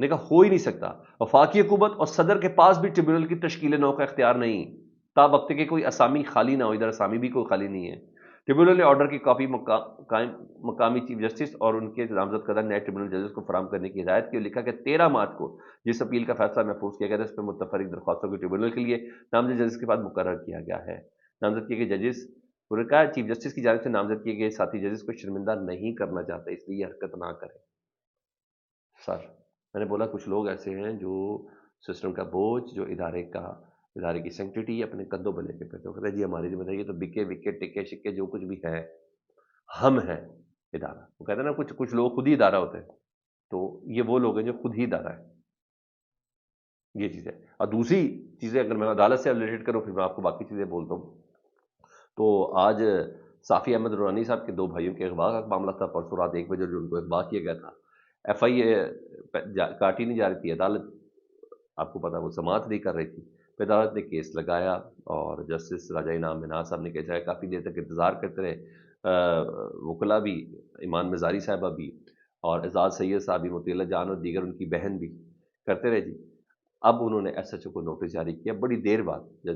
نے کہا ہو ہی نہیں سکتا، وفاقی حکومت اور صدر کے پاس بھی ٹریبیونل کی تشکیل نو کا اختیار نہیں، تا وقت کے کوئی اسامی خالی نہ ہو، ادھر اسامی بھی کوئی خالی نہیں ہے۔ ٹریبیونل نے آرڈر کی کاپی مقامی چیف جسٹس اور ان کے نامزد کردہ نئے ٹریبیونل ججز کو فراہم کرنے کی ہدایت کی اور لکھا کہ 13 مارچ کو جس اپیل کا فیصلہ محفوظ کیا گیا تھا اس پہ متفرق درخواستوں کو ٹریبیونل کے لیے نامزد ججز کے بعد مقرر کیا گیا ہے۔ نامزد کیے گئے ججز، انہوں نے کہا چیف جسٹس کی جانب سے نامزد کیے گئے ساتھی ججز کو شرمندہ نہیں کرنا چاہتے، اس لیے یہ حرکت نہ کریں۔ سر میں نے بولا کچھ لوگ ایسے ہیں جو سسٹم کا بوجھ، جو ادارے کی سینکٹریٹی اپنے کندھوں پہ لے کے پھرتے ہیں، کہتے ہیں جی ہماری ذمہ داری ہے، تو بکے وکے ٹکے شکے جو کچھ بھی ہے ہم ہیں ادارہ۔ وہ کہتے ہیں نا کچھ لوگ خود ہی ادارہ ہوتے ہیں، تو یہ وہ لوگ ہیں جو خود ہی ادارہ ہے، یہ چیز ہے۔ اور دوسری چیزیں اگر میں عدالت سے ریلیٹڈ کروں پھر میں آپ کو باقی چیزیں بولتا ہوں، تو آج صافی احمد نورانی صاحب کے 2 بھائیوں کے اغوا کا معاملہ تھا، پرسوں رات 1 بجے جو ان کو اغوا کیا گیا تھا، ایف آئی اے کاٹی نہیں جا رہی تھی، عدالت آپ کو پتا وہ سماعت نہیں کر رہی تھی، پھر عدالت نے کیس لگایا اور جسٹس راجہ انعام منہا صاحب نے کہا کافی دیر تک انتظار کرتے رہے، وکلا بھی، ایمان مزاری صاحبہ بھی اور اعزاز سید صاحب بھی، مطیع اللہ جان اور دیگر ان کی بہن بھی کرتے رہے جی۔ اب انہوں نے ایس ایچ او کو نوٹس جاری کیا بڑی دیر بعد،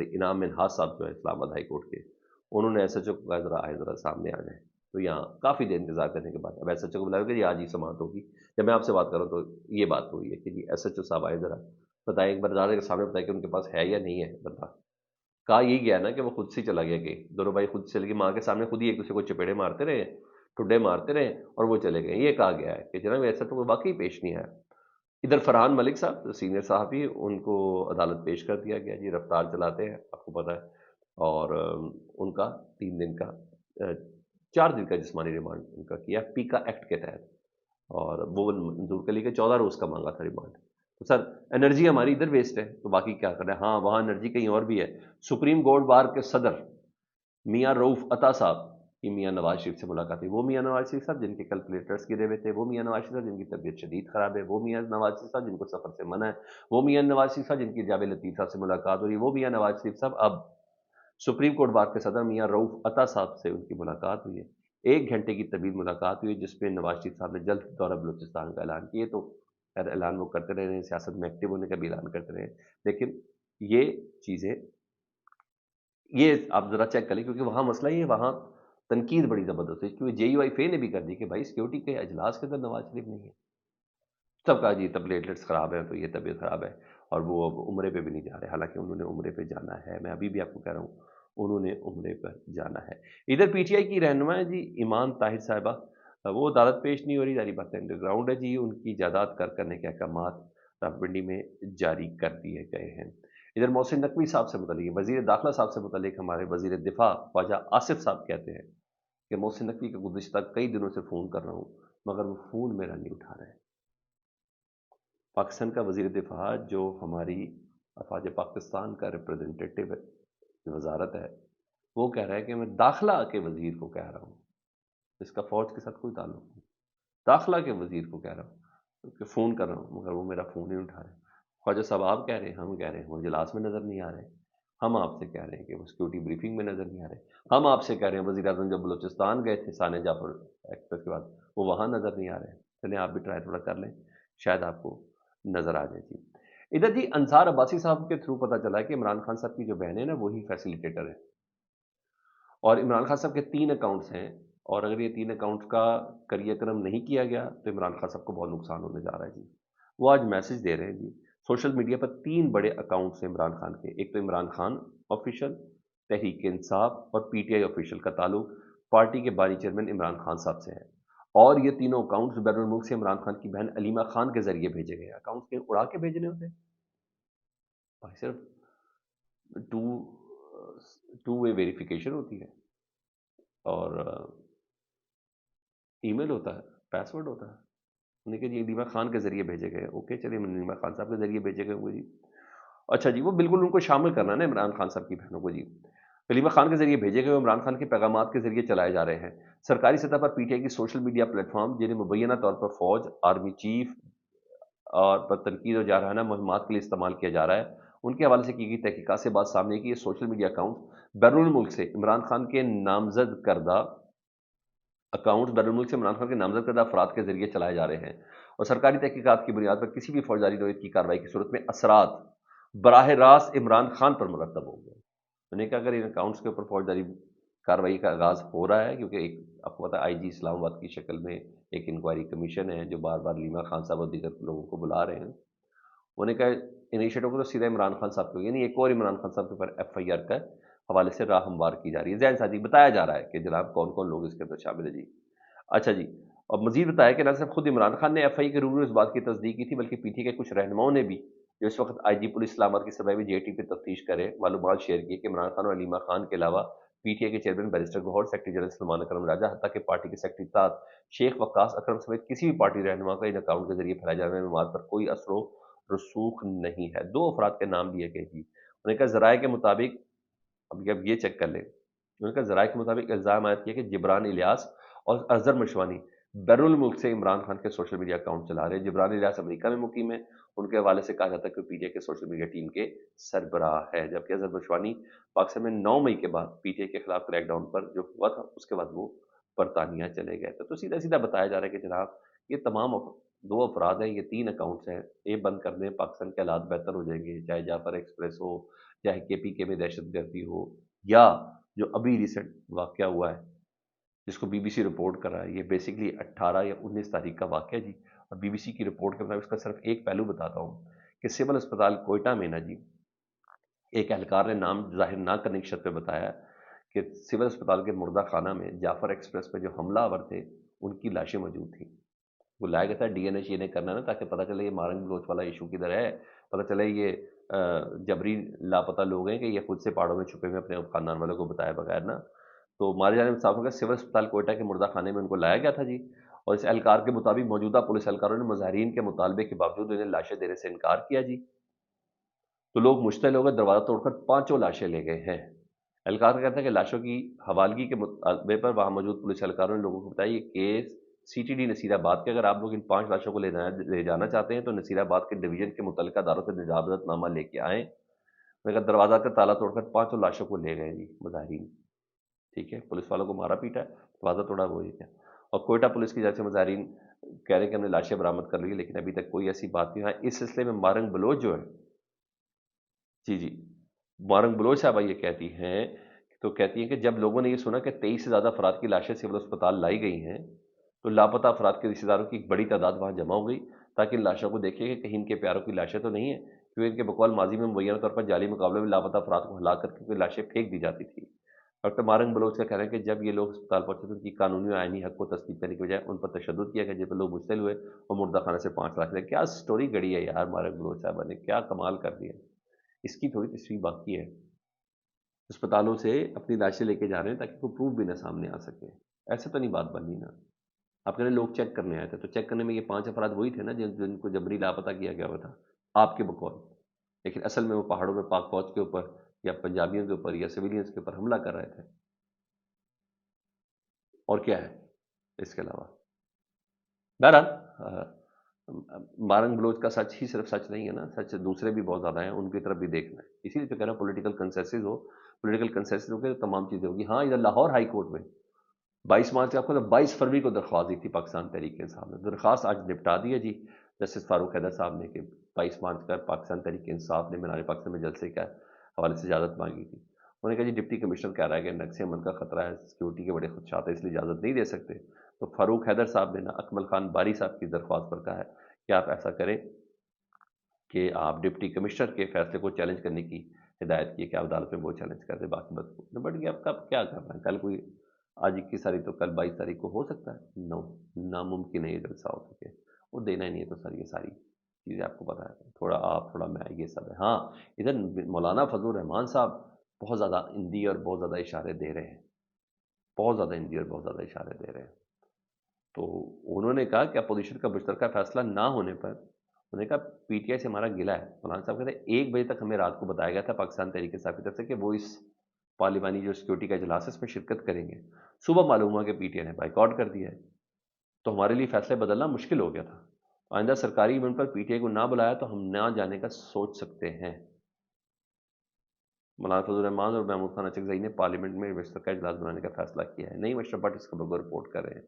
انعام منہاس صاحب جو ہے اسلام آباد ہائی کورٹ کے، انہوں نے ایس ایچ او کو کہا ذرا سامنے آ جائیں، تو یہاں کافی دیر انتظار کرنے کے بعد اب ایس ایچ او کو بلایا کہ جی آج ہی سماعت ہوگی۔ جب میں آپ سے بات کر رہا ہوں تو یہ بات ہوئی ہے کہ جی ایس ایچ او صاحب آئے، ذرا بتائیں ایک بار عدالت کے سامنے بتائیں کہ ان کے پاس ہے یا نہیں ہے بندہ۔ کہا یہی گیا نا کہ وہ خود سے چلا گیا، کہ دونوں بھائی خود سے چلے گئے، ماں کے سامنے خود ہی ایک دوسرے کو چپیڑے مارتے رہے، ٹھڈے مارتے رہے اور وہ چلے گئے۔ یہ کہا گیا ہے کہ جناب ایسا تو واقعی پیش نہیں آیا۔ ادھر فرحان ملک صاحب سینئر صحافی، ان کو عدالت پیش کر دیا گیا جی، رفتار چلاتے ہیں آپ کو پتہ ہے، اور ان کا 3 دن کا 4 دن کا جسمانی ریمانڈ ان کا کیا پیکا ایکٹ کے تحت، اور وہ منظور کے لیے کہ 14 روز کا مانگا تھا ریمانڈ۔ تو سر انرجی ہماری ادھر ویسٹ ہے، تو باقی کیا کریں، ہاں وہاں انرجی کہیں اور بھی ہے۔ سپریم کورٹ بار کے صدر میاں رؤف عطا صاحب کی میاں نواز شریف سے ملاقات ہوئی، وہ میاں نواز شریف صاحب جن کے کیلکولیٹرز گرے ہوئے تھے، وہ میاں نواز شریف صاحب جن کی طبیعت شدید خراب ہے، وہ میاں نواز شریف صاحب جن کو سفر سے منع ہے، وہ میاں نواز شریف صاحب جن کی جاوید لطیف صاحب سے ملاقات ہوئی، وہ میاں نواز شریف صاحب اب سپریم کورٹ بار کے صدر میاں رؤف عطا صاحب سے ان کی ملاقات ہوئی ہے۔ 1 گھنٹے کی طویل ملاقات ہوئی جس میں نواز شریف صاحب نے جلد دورہ بلوچستان کا اعلان کیے، تو خیر اعلان وہ کرتے رہے ہیں، سیاست میں ایکٹیو ہونے کا بھی اعلان کرتے رہے، لیکن یہ چیزیں یہ آپ ذرا چیک کریں کیونکہ وہاں مسئلہ یہ ہے، وہاں تنقید بڑی زبردست ہے، کیونکہ جے یو آئی فے نے بھی کر دی کہ بھائی سیکیورٹی کے اجلاس کے اندر نواز شریف نہیں ہے، سب کہا جی پلیٹلیٹس خراب ہیں تو یہ طبیعت خراب ہے، اور وہ اب عمرے پہ بھی نہیں جا رہے، حالانکہ انہوں نے عمرے پہ جانا ہے، میں ابھی بھی آپ کو کہہ رہا ہوں انہوں نے عمرے پر جانا ہے۔ ادھر پی ٹی آئی کی رہنما ہے جی ایمان طاہر صاحبہ، وہ عدالت پیش نہیں ہو رہی، ساری باتیں انڈر گراؤنڈ ہے جی، ان کی جائیداد کرنے کے احکامات راولپنڈی میں جاری کر دیے گئے ہیں۔ ادھر محسن نقوی صاحب سے متعلق، وزیر داخلہ صاحب سے متعلق ہمارے وزیر دفاع خواجہ آصف صاحب کہتے ہیں کہ محسن نقوی کا گزشتہ کئی دنوں سے فون کر رہا ہوں مگر وہ فون میرا نہیں اٹھا رہے۔ پاکستان کا وزیر دفاع جو ہماری افواج پاکستان کا ریپرزنٹیٹو وزارت ہے، وہ کہہ رہا ہے کہ میں داخلہ کے وزیر کو کہہ رہا ہوں، اس کا فوج کے ساتھ کوئی تعلق نہیں، داخلہ کے وزیر کو کہہ رہا ہوں کہ فون کر رہا ہوں مگر وہ میرا فون نہیں اٹھا رہے۔ خواجہ صاحب آپ کہہ رہے ہیں، ہم کہہ رہے ہیں وہ اجلاس میں نظر نہیں آ رہے، ہم آپ سے کہہ رہے ہیں کہ وہ سیکورٹی بریفنگ میں نظر نہیں آ رہے، ہم آپ سے کہہ رہے ہیں وزیر اعظم جب بلوچستان گئے تھے ثانیہ جعفر ایکسپریس کے بعد وہ وہاں نظر نہیں آ رہے، چلیں آپ بھی ٹرائی تھوڑا کر لیں شاید آپ کو نظر آ جائے جی۔ ادھر جی انصار عباسی صاحب کے تھرو پتہ چلا ہے کہ عمران خان صاحب کی جو بہن ہے نا وہی فیسیلیٹیٹر ہے، اور عمران خان صاحب کے 3 اکاؤنٹس ہیں، اور اگر یہ 3 اکاؤنٹس کا کریہ کرم نہیں کیا گیا تو عمران خان صاحب کو بہت نقصان ہونے جا رہا ہے جی۔ وہ آج میسج دے رہے ہیں جی، سوشل میڈیا پر 3 بڑے اکاؤنٹس ہیں عمران خان کے، ایک تو عمران خان آفیشل، تحریک انصاف اور پی ٹی آئی آفیشل کا تعلق پارٹی کے بانی چیئرمین عمران خان صاحب سے ہے، اور یہ تینوں اکاؤنٹس بیرون ملک سے عمران خان کی بہن علیمہ خان کے ذریعے بھیجے گئے، اکاؤنٹس کے اڑا کے بھیجنے ہوتے ہیں بھائی، صرف ٹو وے ویریفیکیشن ہوتی ہے، اور ای میل ہوتا ہے، پاس ورڈ ہوتا ہے، نہیں کہ جی علیمہ خان کے ذریعے بھیجے گئے، اوکے چلیے علیمہ خان صاحب کے ذریعے بھیجے گئے ہوں گے جی، اچھا جی وہ بالکل ان کو شامل کرنا ہے نا عمران خان صاحب کی بہنوں کو جی، علیمہ خان کے ذریعے بھیجے گئے عمران خان کے پیغامات کے ذریعے چلائے جا رہے ہیں۔ سرکاری سطح پر پی ٹی آئی کی سوشل میڈیا پلیٹ فارم جنہیں مبینہ طور پر فوج، آرمی چیف اور پر تنقید اور جارحانہ مہمات کے لیے استعمال کیا جا رہا ہے، ان کے حوالے سے کی گئی تحقیقات سے بات سامنے ہے کہ یہ سوشل میڈیا اکاؤنٹ بیرون ملک سے عمران خان کے نامزد کردہ اکاؤنٹس بیرون ملک سے عمران خان کے نامزد کردہ افراد کے ذریعے چلائے جا رہے ہیں اور سرکاری تحقیقات کی بنیاد پر کسی بھی فوجداری نوعیت کی کارروائی کی صورت میں اثرات براہ راست عمران خان پر مرتب ہوں گے۔ انہوں نے کہا اگر ان اکاؤنٹس کے اوپر فوجداری کارروائی کا آغاز ہو رہا ہے، کیونکہ ایک آپ کو پتا ہے آئی جی اسلام آباد کی شکل میں ایک انکوائری کمیشن ہے جو بار بار لیما خان صاحب اور دیگر لوگوں کو بلا رہے ہیں، انہوں نے کہا انیشیٹو کو تو سیدھا عمران خان صاحب کو، یعنی ایک اور عمران خان صاحب کے اوپر ایف آئی آر کا حوالے سے راہ ہموار کی جا رہی ہے۔ ذہن سازی بتایا جا رہا ہے کہ جناب کون کون لوگ اس کے اندر شامل ہیں جی۔ اچھا جی، اور مزید بتایا کہ نہ صرف خود عمران خان نے ایف آئی کے روبرو اس بات کی تصدیق کی تھی، بلکہ پی ٹی کے کچھ رہنماؤں نے بھی، جو اس وقت آئی جی پولیس اسلامات کی سربراہی میں جے ٹی پہ تفتیش کرے، معلومات شیئر کی کہ عمران خان اور علیمہ خان کے علاوہ پی ٹی آئی کے چیئرمین بیرسٹر گوہر، سیکرٹری جنرل سلمان اکرم راجہ، حتیٰ کہ پارٹی کے سیکرٹری اطاعت شیخ وقاص اکرم سمیت کسی بھی پارٹی رہنما کا ان اکاؤنٹ کے ذریعے پھیلائے جانے والے معلومات پر کوئی اثر و رسوخ نہیں ہے۔ دو افراد کے نام لیے گئے جی، انہوں نے کہا ذرائع کے مطابق، اب یہ چیک کر لیں، انہوں نے کہا ذرائع کے مطابق الزام عائد کیا کہ جبران الیاس اور اظہر مشوانی بیرون ملک سے عمران خان کے سوشل میڈیا اکاؤنٹ چلا رہے ہیں۔ جبران الیاس امریکہ میں مقیم ہے، ان کے حوالے سے کہا جاتا ہے کہ پی ٹی آئی کے سوشل میڈیا ٹیم کے سربراہ ہے، جبکہ اظہر مشوانی پاکستان میں 9 مئی کے بعد پی ٹی آئی کے خلاف کریک ڈاؤن پر جو ہوا تھا اس کے بعد وہ برطانیہ چلے گئے تھے۔ تو سیدھا سیدھا بتایا جا رہا ہے کہ جناب یہ تمام دو افراد ہیں، یہ 3 اکاؤنٹس ہیں، یہ بند کر دیں پاکستان کے حالات بہتر ہو جائیں گے، چاہے جعفر ایکسپریس ہو، چاہے کے پی کے میں دہشت گردی ہو، یا جو ابھی ریسنٹ واقعہ ہوا ہے جس کو بی بی سی رپورٹ کر رہا ہے، یہ بیسکلی 18 یا 19 تاریخ کا واقعہ جی، اور بی بی سی کی رپورٹ کے مطابق اس کا صرف ایک پہلو بتاتا ہوں کہ سول اسپتال کوئٹہ میں نا جی، ایک اہلکار نے نام ظاہر نہ کرنے کی شرط پہ بتایا کہ سول اسپتال کے مردہ خانہ میں جعفر ایکسپریس پہ جو حملہ آور تھے ان کی لاشیں موجود تھیں۔ وہ لایا گیا تھا ڈی این اے شی این اے کرنا نا، تاکہ پتہ چلے یہ مارنگ بلوچ والا ایشو کدھر ہے، پتہ چلے یہ جبری لاپتہ لوگ ہیں کہ یہ خود سے پہاڑوں میں چھپے ہوئے اپنے خاندان والوں کو بتائے بغیر نا۔ تو مارے جانے میں صاف ہو گیا، سول اسپتال کوئٹہ کے مردہ خانے میں ان کو لایا گیا تھا جی، اور اس اہلکار کے مطابق موجودہ پولیس اہلکاروں نے مظاہرین کے مطالبے کے باوجود انہیں لاشیں دینے سے انکار کیا جی۔ تو لوگ مشتعل ہو گئے، دروازہ توڑ کر 5 لاشیں لے گئے ہیں۔ اہلکار کا کہتا ہے کہ لاشوں کی حوالگی کے مطالبے پر وہاں موجود پولیس اہلکاروں نے لوگوں کو بتایا یہ case C T D Nasirabad کے، اگر آپ لوگ ان 5 لاشوں کو لے جانا چاہتے ہیں تو نصیر آباد کے ڈویژن کے متعلقہ اداروں سے اجازت نامہ لے کے آئیں۔ میں کہا دروازہ کا تالا توڑ کر 5 لاشوں کو لے گئے جی مظاہرین، ٹھیک ہے، پولیس والوں کو مارا پیٹا ہے، دروازہ توڑا وہ یہ کیا۔ اور کوئٹہ پولیس کی جانب سے مظاہرین کہہ رہے ہیں کہ ہم نے لاشیں برآمد کر لی، لیکن ابھی تک کوئی ایسی بات نہیں ہے۔ اس سلسلے میں مارنگ بلوچ جو ہے، جی جی، مارنگ بلوچ صاحبہ یہ کہتی ہیں، تو کہتی ہیں کہ جب لوگوں نے یہ سنا کہ 23 سے زیادہ افراد کی لاشیں سول اسپتال لائی گئی ہیں تو لاپتہ افراد کے رشتہ داروں کی ایک بڑی تعداد وہاں جمع ہو گئی تاکہ ان لاشوں کو دیکھیں کہ کہیں ان کے پیاروں کی لاشیں تو نہیں ہیں، کیونکہ ان کے بقول ماضی میں مبینہ طور پر جعلی مقابلے میں لاپتہ افراد کو ہلاک کر کے کوئی لاشیں پھینک دی جاتی تھی۔ ڈاکٹر مارنگ بلوچ کا کہنا ہے کہ جب یہ لوگ اسپتال پہنچے تو ان کی قانونی اور آئینی حق کو تصدیق کرنے کی بجائے ان پر تشدد کیا گیا، جب لوگ مشتعل ہوئے اور مردہ خانے سے 5 لاش لے۔ کیا سٹوری گڑی ہے یار مارنگ بلوچ صاحبہ نے، کیا کمال کر دیا۔ اس کی تھوڑی تشریح باقی ہے، اسپتالوں سے اپنی لاشیں لے کے جا رہے ہیں تاکہ کوئی پروف بھی نہ سامنے آ سکے، ایسے تو نہیں بات بنی نا۔ آپ کہنے لوگ چیک کرنے آئے تھے تو چیک کرنے میں یہ 5 افراد وہی تھے نا جن کو جبری لاپتہ کیا گیا ہوا تھا آپ کے بقول، لیکن اصل میں وہ پہاڑوں میں پاک فوج کے اوپر یا پنجابیوں کے اوپر یا سویلینز کے اوپر حملہ کر رہے تھے، اور کیا ہے اس کے علاوہ۔ بہرحال مارنگ بلوچ کا سچ ہی صرف سچ نہیں ہے نا، سچ دوسرے بھی بہت زیادہ ہیں، ان کی طرف بھی دیکھنا ہے۔ اسی لیے تو کہہ رہا ہوں پولیٹیکل کنسنسس ہو، پولیٹیکل کنسنسس ہو کے تمام چیزیں ہوگی۔ ہاں ادھر لاہور ہائی کورٹ میں 22 مارچ آپ کو 22 فروری کو درخواست دی تھی پاکستان تحریک انصاف نے، درخواست آج نپٹا دی ہے جی جسٹس فاروق حیدر صاحب نے کہ 22 مارچ کا پاکستان تحریک انصاف نے مینار پاکستان میں جلسے کا حوالے سے اجازت مانگی تھی۔ انہوں نے کہا جی ڈپٹی کمشنر کہہ رہا ہے کہ نقص امن کا خطرہ ہے، سیکورٹی کے بڑے خدشات ہیں، اس لیے اجازت نہیں دے سکتے۔ تو فاروق حیدر صاحب نے نا اکمل خان باری صاحب کی درخواست پر کہا ہے کہ آپ ایسا کریں کہ آپ ڈپٹی کمشنر کے فیصلے کو چیلنج کرنے کی ہدایت کی کہ آپ عدالت میں وہ چیلنج کر دیں، باقی بس بٹ اب کب کیا کرنا ہے، کل کوئی آج 21 تاریخ تو کل 22 تاریخ کو ہو سکتا ہے، ناممکن ہے یہ جلسہ ہو سکے، وہ دینا ہی نہیں ہے تو سر یہ ساری چیزیں آپ کو پتہ ہے، تھوڑا آپ تھوڑا میں یہ سب ہے۔ ہاں ادھر مولانا فضل الرحمان صاحب بہت زیادہ ہندی اور بہت زیادہ اشارے دے رہے ہیں، بہت زیادہ ہندی اور بہت زیادہ اشارے دے رہے ہیں۔ تو انہوں نے کہا کہ اپوزیشن کا مشترکہ فیصلہ نہ ہونے پر انہوں نے کہا پی ٹی آئی سے ہمارا گلہ ہے۔ مولانا صاحب کہتے ہیں 1 بجے تک ہمیں رات کو بتایا گیا تھا پاکستان تحریک انصاف کی طرف سے کہ وہ اس پارلیمانی جو سیکورٹی کا اجلاس ہے اس میں شرکت کریں گے، صبح معلوم ہوا کہ پی ٹی آئی نے بائیکاٹ کر دیا ہے، تو ہمارے لیے فیصلے بدلنا مشکل ہو گیا تھا۔ آئندہ سرکاری event per P T I کو نہ بلایا تو ہم نہ جانے کا سوچ سکتے ہیں۔ مولانا فضل الرحمان اور محمود خان اچکزئی نے پارلیمنٹ میں انویسٹر کا اجلاس بنانے کا فیصلہ کیا ہے. نہیں مسٹر بٹ اس خبر کو رپورٹ کر رہے ہیں.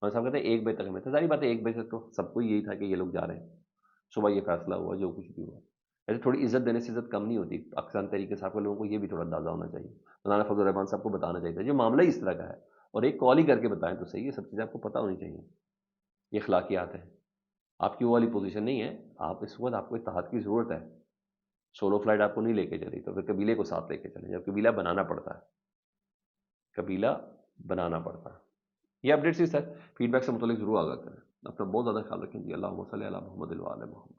مولانا صاحب کہتے ہیں 1 بجے تک ہمیں تھا. ظاہر بات ہے 1 بجے تک تو سب کو یہی تھا کہ یہ لوگ جا رہے ہیں. صبح یہ فیصلہ ہوا جو کچھ بھی ہوا. ایسے تھوڑی عزت دینے سے عزت کم نہیں ہوتی. اکثر طریقے سے آپ کے لوگوں کو یہ بھی تھوڑا اندازہ ہونا چاہیے. مولانا فضل الرحمان صاحب کو بتانا چاہیے جو معاملہ ہی اس طرح کا ہے. اور ایک کال ہی کر کے بتائیں تو صحیح. یہ سب چیزیں آپ کو پتہ ہونی چاہیے. یہ اخلاقیات ہیں. آپ کی وہ والی پوزیشن نہیں ہے. آپ اس وقت آپ کو اتحاد کی ضرورت ہے. سولو فلائٹ آپ کو نہیں لے کے چلی تو پھر قبیلے کو ساتھ لے کے چلیں. جب قبیلہ بنانا پڑتا ہے, قبیلہ بنانا پڑتا ہے. یہ اپڈیٹس ہی سر فیڈ بیک سے متعلق ضرور آگاہ کریں. اپنا بہت زیادہ خیال رکھیں جی. اللہم صلی علی محمد و علی محمد.